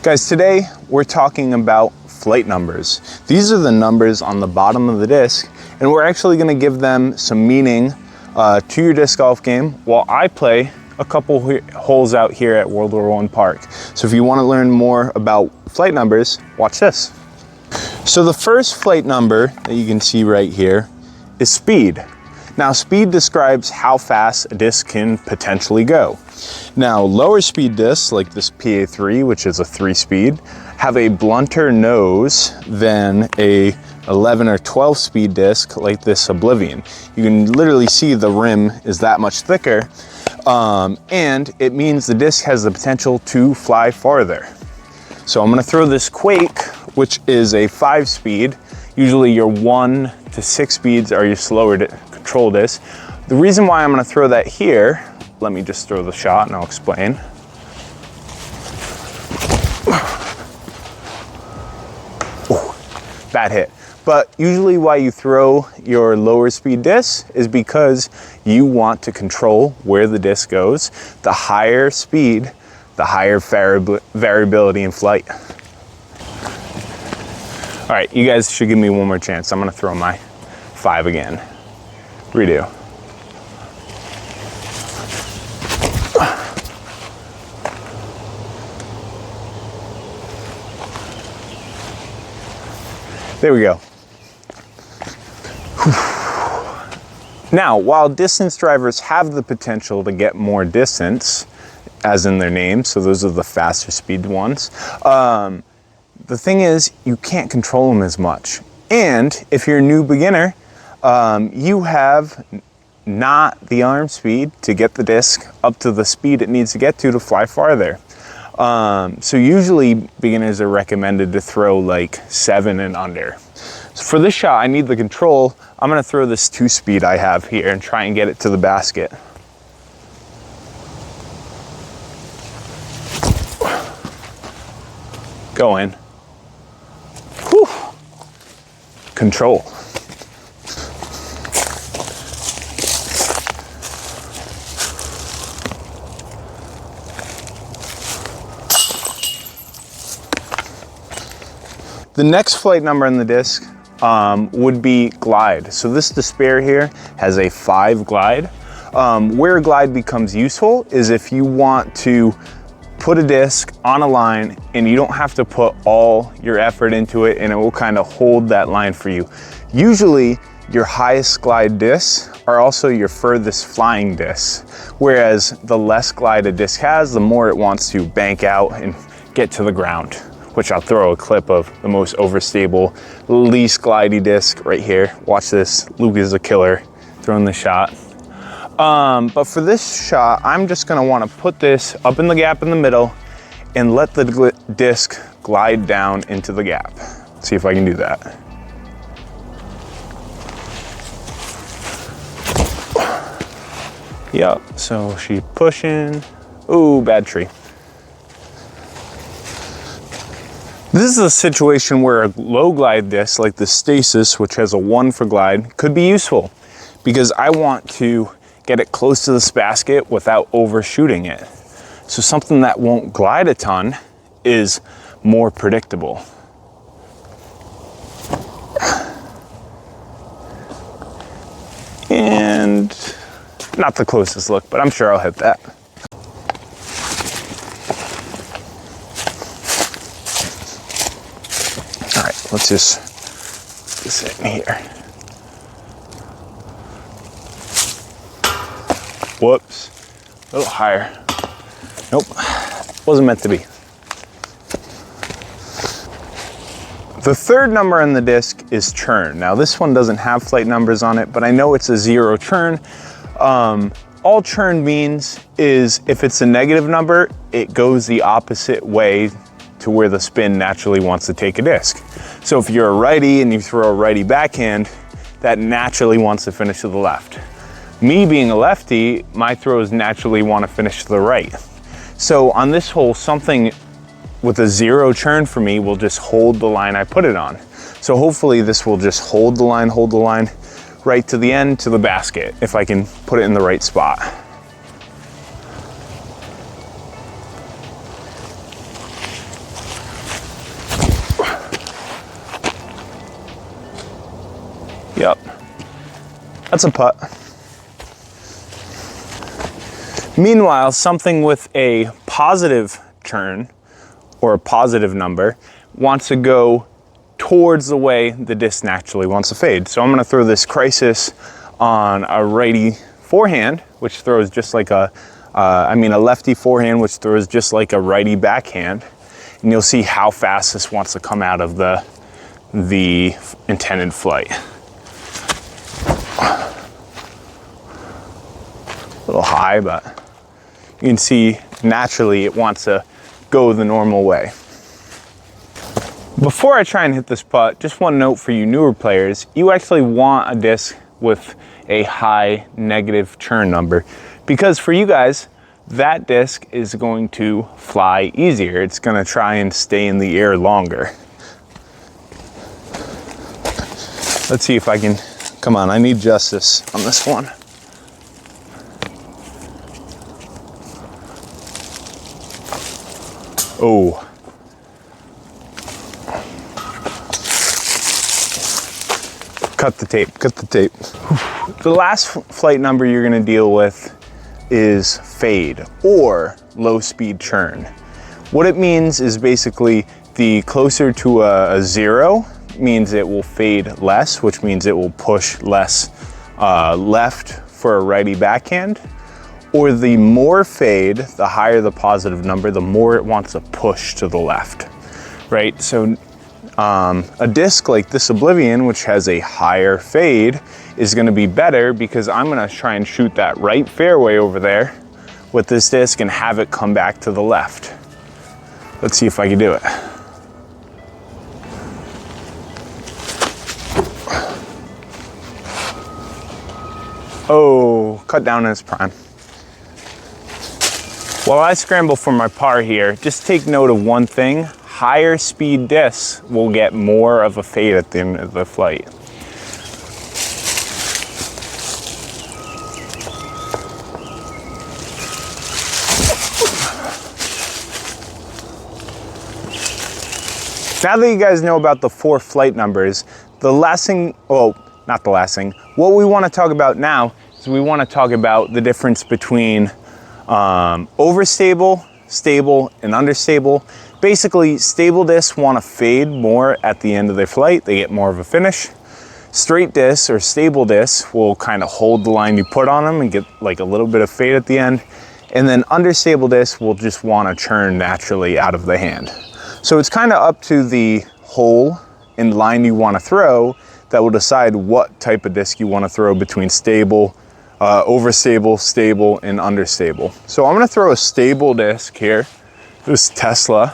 Guys, today we're talking about flight numbers. These are the numbers on the bottom of the disc, and we're actually going to give them some meaning to your disc golf game while I play a couple holes out here at World War I Park. So if you want to learn more about flight numbers, watch this. So the first flight number that you can see right here is speed. Now, speed describes how fast a disc can potentially go. Now, lower speed discs like this PA3, which is a 3-speed, have a blunter nose than a 11 or 12 speed disc like this Oblivion. You can literally see the rim is that much thicker, and it means the disc has the potential to fly farther. So I'm gonna throw this Quake, which is a 5-speed. Usually your 1 to 6 speeds are your slower control disc. The reason why I'm gonna throw that here, let me just throw the shot and I'll explain. Oh, bad hit. But usually why you throw your lower speed disc is because you want to control where the disc goes. The higher speed, the higher variability in flight. All right, you guys should give me one more chance. I'm gonna throw my 5 again. Redo. There we go. Now, while distance drivers have the potential to get more distance, as in their name, so those are the faster speed ones, the thing is, you can't control them as much. And if you're a new beginner, you have not the arm speed to get the disc up to the speed it needs to get to fly farther. So usually beginners are recommended to throw like 7 and under. So for this shot, I need the control. I'm gonna throw this 2-speed I have here and try and get it to the basket. Go in. Whew. Control. The next flight number on the disc would be glide. So this Despair here has a 5 glide. Where glide becomes useful is if you want to put a disc on a line and you don't have to put all your effort into it, and it will kind of hold that line for you. Usually your highest glide discs are also your furthest flying discs, whereas the less glide a disc has, the more it wants to bank out and get to the ground, which I'll throw a clip of the most overstable, least glidey disc right here. Watch this, Luke is a killer throwing the shot. But for this shot, I'm just gonna wanna put this up in the gap in the middle and let the disc glide down into the gap. Let's see if I can do that. Yep, so she's pushing. Ooh, bad tree. This is a situation where a low glide disc like the Stasis, which has a 1 for glide, could be useful because I want to get it close to this basket without overshooting it. So something that won't glide a ton is more predictable. And not the closest look, but I'm sure I'll hit that. All right, let's just put this in here. Whoops, a little higher. Nope, wasn't meant to be. The third number on the disc is churn. Now this one doesn't have flight numbers on it, but I know it's a 0 churn. All churn means is if it's a negative number, it goes the opposite way to where the spin naturally wants to take a disc. So if you're a righty and you throw a righty backhand, that naturally wants to finish to the left. Me being a lefty, my throws naturally want to finish to the right. So on this hole, something with a 0 churn for me will just hold the line I put it on. So hopefully this will just hold the line right to the end, to the basket, if I can put it in the right spot. Yep, that's a putt. Meanwhile, something with a positive turn or a positive number wants to go towards the way the disc naturally wants to fade. So I'm gonna throw this crisis on a righty forehand, which throws just like a lefty forehand, which throws just like a righty backhand. And you'll see how fast this wants to come out of the intended flight. A little high, but you can see naturally it wants to go the normal way. Before I try and hit this putt, just one note for you newer players, you actually want a disc with a high negative turn number, because for you guys, that disc is going to fly easier. It's gonna try and stay in the air longer. Let's see if I can, come on, I need justice on this one. Oh. Cut the tape, cut the tape. The last flight number you're gonna deal with is fade or low speed churn. What it means is basically the closer to a 0 means it will fade less, which means it will push less left for a righty backhand. Or the more fade, the higher the positive number, the more it wants to push to the left, right? So a disc like this Oblivion, which has a higher fade, is gonna be better because I'm gonna try and shoot that right fairway over there with this disc and have it come back to the left. Let's see if I can do it. Oh, cut down in its prime. While I scramble for my par here, just take note of one thing. Higher speed discs will get more of a fade at the end of the flight. Now that you guys know about the 4 flight numbers, the last thing, well, not the last thing, what we want to talk about now is we want to talk about the difference between overstable, stable, and understable. Basically, stable discs want to fade more at the end of their flight. They get more of a finish. Straight discs or stable discs will kind of hold the line you put on them and get like a little bit of fade at the end. And then understable discs will just want to churn naturally out of the hand. So it's kind of up to the hole and line you want to throw that will decide what type of disc you want to throw between stable, overstable, stable, and understable. So I'm gonna throw a stable disc here, this Tesla,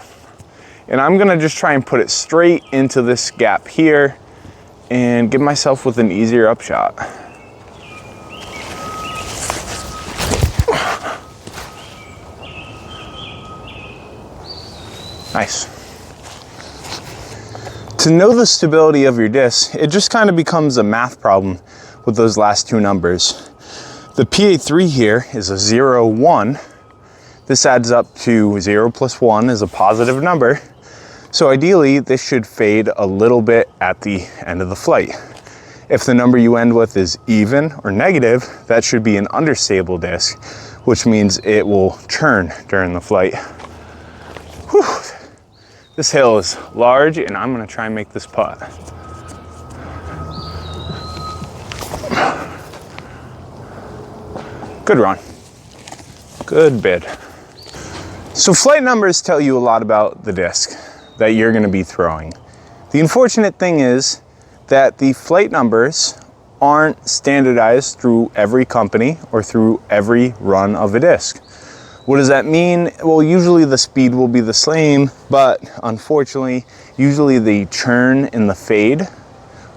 and I'm gonna just try and put it straight into this gap here and give myself with an easier upshot. Nice. To know the stability of your disc, it just kind of becomes a math problem with those last 2 numbers. The PA3 here is a 0, 1. This adds up to 0 plus 1 is a positive number. So ideally, this should fade a little bit at the end of the flight. If the number you end with is even or negative, that should be an understable disc, which means it will churn during the flight. Whew. This hill is large and I'm gonna try and make this putt. Good run, good bid. So flight numbers tell you a lot about the disc that you're gonna be throwing. The unfortunate thing is that the flight numbers aren't standardized through every company or through every run of a disc. What does that mean? Well, usually the speed will be the same, but unfortunately, usually the churn and the fade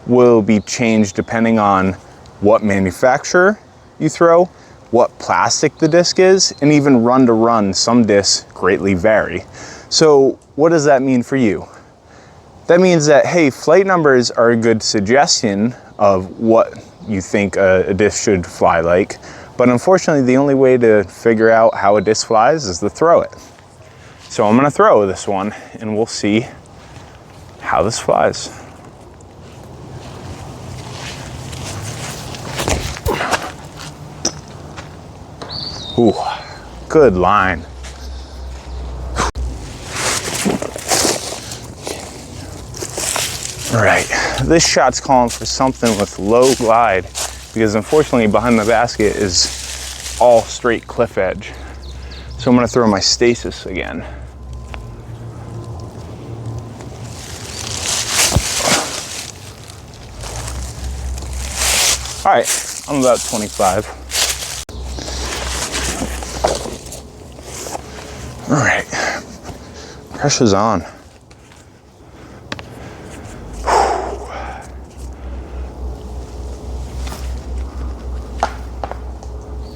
will be changed depending on what manufacturer you throw, what plastic the disc is, and even run to run, some discs greatly vary. So what does that mean for you? That means that, hey, flight numbers are a good suggestion of what you think a disc should fly like. But unfortunately, the only way to figure out how a disc flies is to throw it. So I'm gonna throw this one and we'll see how this flies. Ooh, good line. All right, this shot's calling for something with low glide because unfortunately behind the basket is all straight cliff edge. So I'm gonna throw my stasis again. All right, I'm about 25. All right, pressure's on.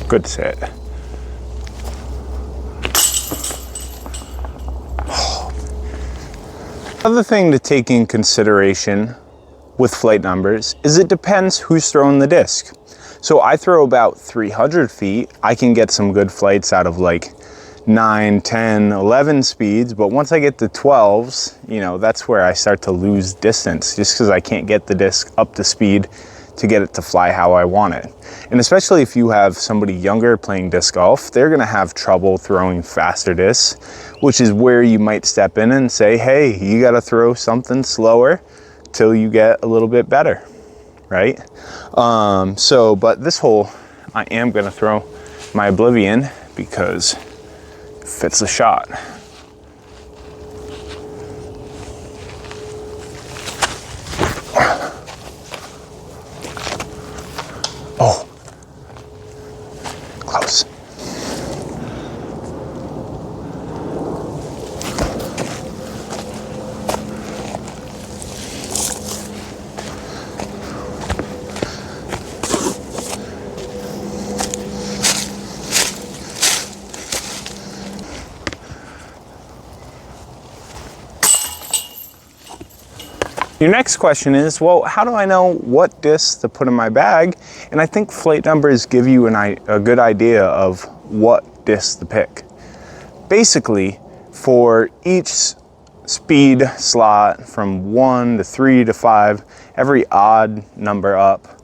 Good set. Another thing to take in consideration with flight numbers is it depends who's throwing the disc. So I throw about 300 feet. I can get some good flights out of like 9, 10, 11 speeds, but once I get to 12s, you know, that's where I start to lose distance just because I can't get the disc up to speed to get it to fly how I want it. And especially if you have somebody younger playing disc golf, they're gonna have trouble throwing faster discs, which is where you might step in and say, hey, you gotta throw something slower till you get a little bit better, right? But this hole, I am gonna throw my Oblivion because it fits the shot. Oh, close. Your next question is, well, how do I know what discs to put in my bag? And I think flight numbers give you a good idea of what discs to pick. Basically, for each speed slot from 1 to 3 to 5, every odd number up,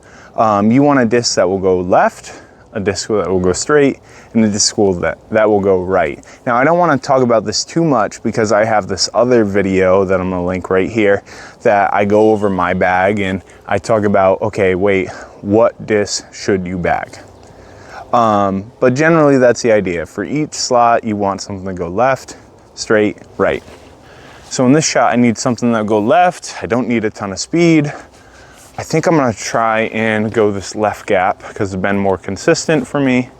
you want a disc that will go left, a disc that will go straight, and a disc that will go right. Now, I don't want to talk about this too much because I have this other video that I'm going to link right here that I go over my bag and I talk about, okay, wait, what disc should you bag? But generally that's the idea. For each slot, you want something to go left, straight, right. So in this shot, I need something that'll go left. I don't need a ton of speed. I think I'm gonna try and go this left gap because it's been more consistent for me.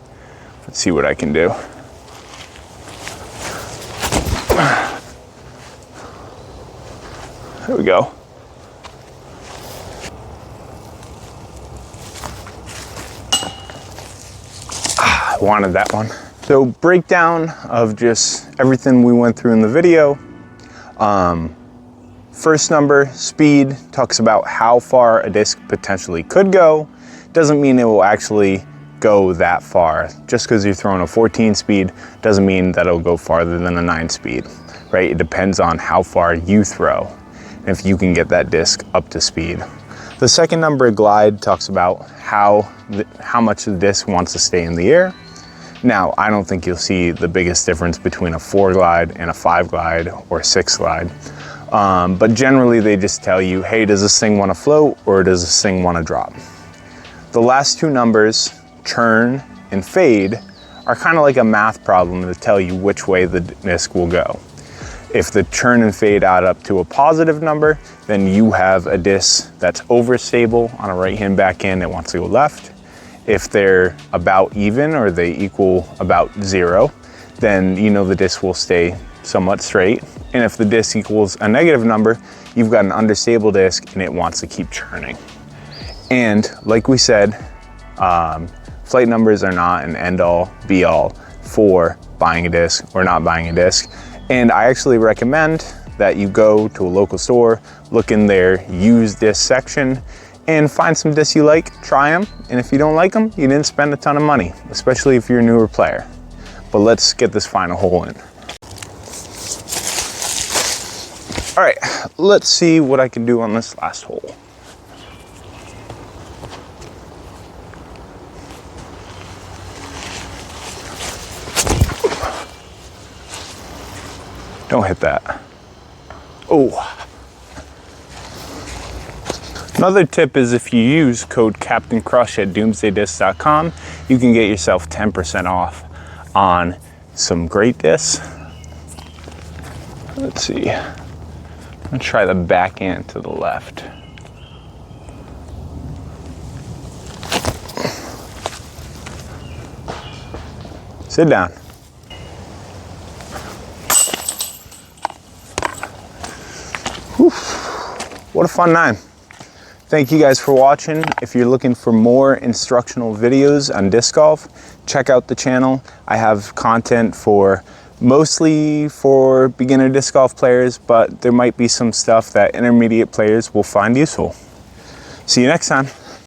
Let's see what I can do. There we go. I wanted that one. So breakdown of just everything we went through in the video. First number, speed, talks about how far a disc potentially could go. Doesn't mean it will actually go that far. Just because you're throwing a 14 speed doesn't mean that it'll go farther than a 9 speed, right? It depends on how far you throw and if you can get that disc up to speed. The second number, glide, talks about how much the disc wants to stay in the air. Now, I don't think you'll see the biggest difference between a 4 glide and a 5 glide or 6 glide. But generally they just tell you, hey, does this thing want to float or does this thing want to drop? The last two numbers, churn and fade, are kind of like a math problem to tell you which way the disc will go. If the churn and fade add up to a positive number, then you have a disc that's overstable on a right-hand backhand that wants to go left. If they're about even or they equal about 0, then you know the disc will stay somewhat straight. And if the disc equals a negative number, you've got an understable disc and it wants to keep churning. And like we said, flight numbers are not an end-all, be-all for buying a disc or not buying a disc. And I actually recommend that you go to a local store, look in their used disc section, and find some discs you like, try them, and if you don't like them, you didn't spend a ton of money, especially if you're a newer player. But let's get this final hole in. All right, let's see what I can do on this last hole. Don't hit that. Oh. Another tip is if you use code CaptainCrush at doomsdaydiscs.com, you can get yourself 10% off on some great discs. Let's see. I'm gonna try the back end to the left. Sit down. Whew. What a fun time. Thank you guys for watching. If you're looking for more instructional videos on disc golf, check out the channel. I have content for mostly for beginner disc golf players, but there might be some stuff that intermediate players will find useful. See you next time.